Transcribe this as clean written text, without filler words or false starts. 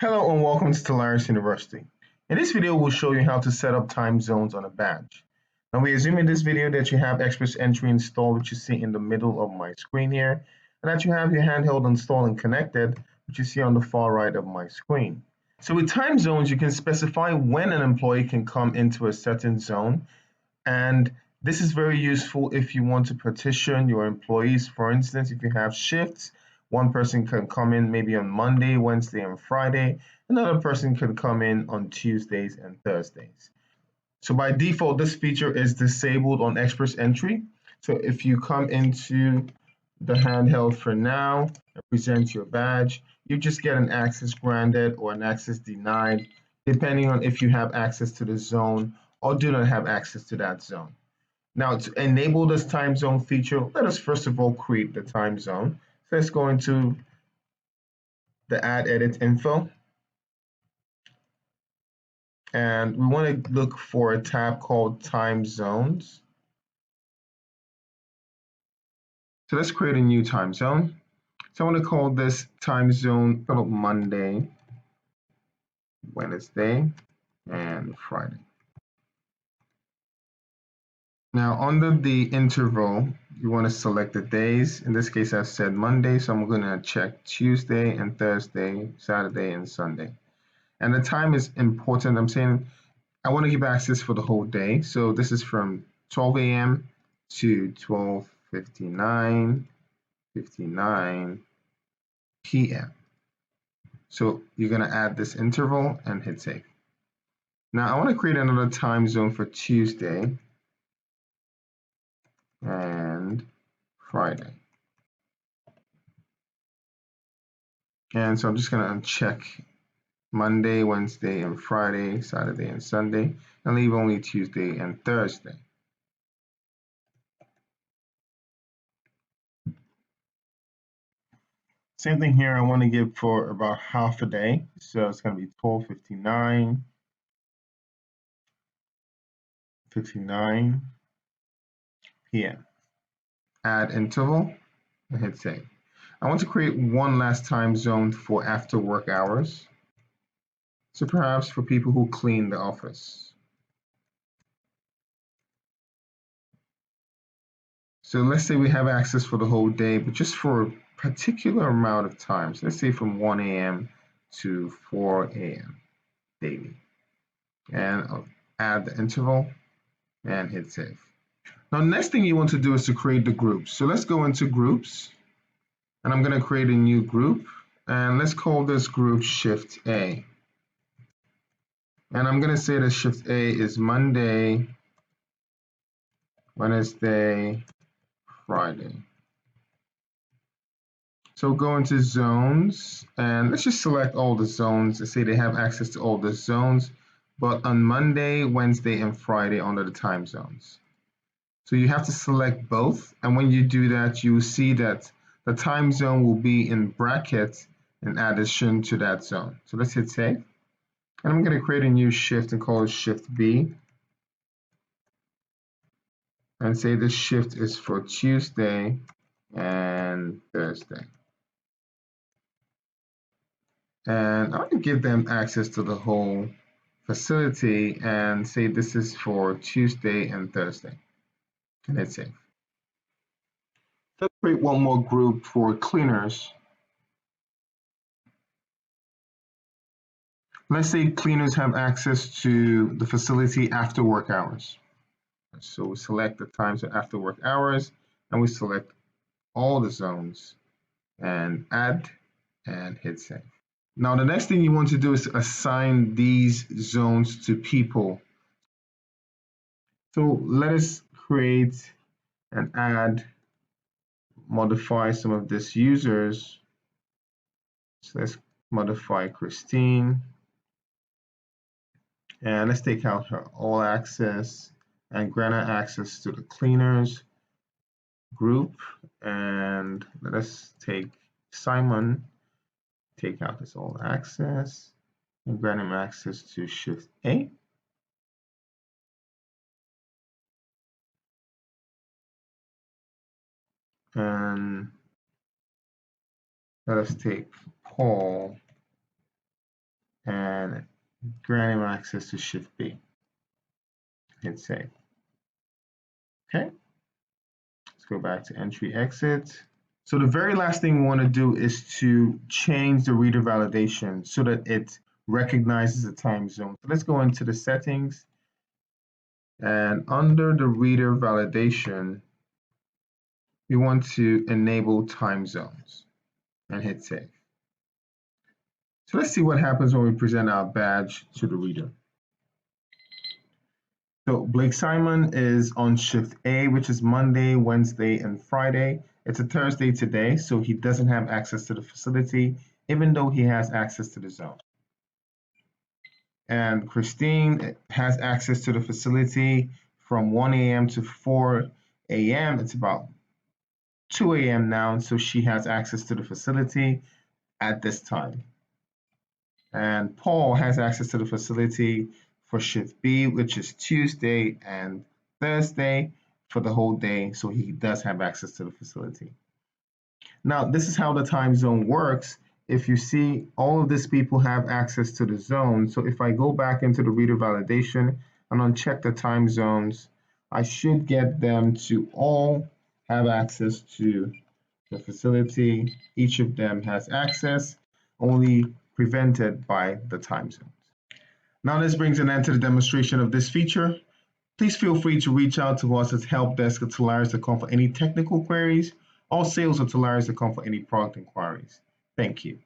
Hello and welcome to Stellaris University. In this video, we'll show you how to set up time zones on a badge. Now we assume in this video that you have Express Entry installed, which you see in the middle of my screen here, and that you have your handheld installed and connected, which you see on the far right of my screen. So with time zones, you can specify when an employee can come into a certain zone, and this is very useful if you want to partition your employees. For instance, if you have shifts, one person can come in maybe on Monday, Wednesday, and Friday. Another person can come in on Tuesdays and Thursdays. So by default, this feature is disabled on Express Entry. So if you come into the handheld for now and present your badge, you just get an access granted or an access denied, depending on if you have access to the zone or do not have access to that zone. Now, to enable this time zone feature, let us first of all create the time zone. So let's go into the Add Edit Info. And we want to look for a tab called Time Zones. So let's create a new time zone. So I want to call this time zone Monday, Wednesday, and Friday. Now under the interval, you want to select the days. In this case, I've said Monday, so I'm going to check Tuesday and Thursday, Saturday and Sunday. And the time is important. I'm saying I want to give access for the whole day. So this is from 12 a.m. to 12:59 p.m. So you're going to add this interval and hit save. Now I want to create another time zone for Tuesday and Friday. And so I'm just going to uncheck Monday, Wednesday, and Friday, Saturday, and Sunday, and leave only Tuesday and Thursday. Same thing here, I want to give for about half a day. So it's going to be 12:59 p.m. Add interval and hit save. I want to create one last time zone for after work hours. So perhaps for people who clean the office. So let's say we have access for the whole day, but just for a particular amount of time. So let's say from 1 a.m. to 4 a.m. daily. And I'll add the interval and hit save. Now, next thing you want to do is to create the groups. So let's go into groups, and I'm going to create a new group, and let's call this group Shift A. And I'm going to say that Shift A is Monday, Wednesday, Friday. So go into zones, and let's just select all the zones. Let's say they have access to all the zones, but on Monday, Wednesday, and Friday under the time zones. So you have to select both, and when you do that, you will see that the time zone will be in brackets in addition to that zone. So let's hit save. And I'm going to create a new shift and call it Shift B. And say this shift is for Tuesday and Thursday. And I'm going to give them access to the whole facility and say this is for Tuesday and Thursday. And hit save. Let's create one more group for cleaners. Let's say cleaners have access to the facility after work hours. So we select the times of after work hours, and we select all the zones and add and hit save. Now the next thing you want to do is assign these zones to people. So let us create and add, modify some of these users. So let's modify Christine. And let's take out her all access and grant her access to the cleaners group. And let us take Simon, take out his all access and grant him access to Shift A. And let us take Paul grant him access to Shift B. Hit save. Okay, let's go back to entry exit. So the very last thing we want to do is to change the reader validation so that it recognizes the time zone. So let's go into the settings, and under the reader validation, we want to enable time zones and hit save. So let's see what happens when we present our badge to the reader. So Blake Simon is on shift A, which is Monday, Wednesday, and Friday. It's a Thursday today, so he doesn't have access to the facility, even though he has access to the zone. And Christine has access to the facility from 1 a.m. to 4 a.m. It's about 2 a.m. now, so she has access to the facility at this time. And Paul has access to the facility for shift B, which is Tuesday and Thursday for the whole day, so he does have access to the facility. Now, this is how the time zone works. If you see, all of these people have access to the zone. So if I go back into the reader validation and uncheck the time zones, I should get them to all have access to the facility. Each of them has access, only prevented by the time zones. Now this brings an end to the demonstration of this feature. Please feel free to reach out to us at helpdesk at Telarus.com for any technical queries, or sales at Telarus.com for any product inquiries. Thank you.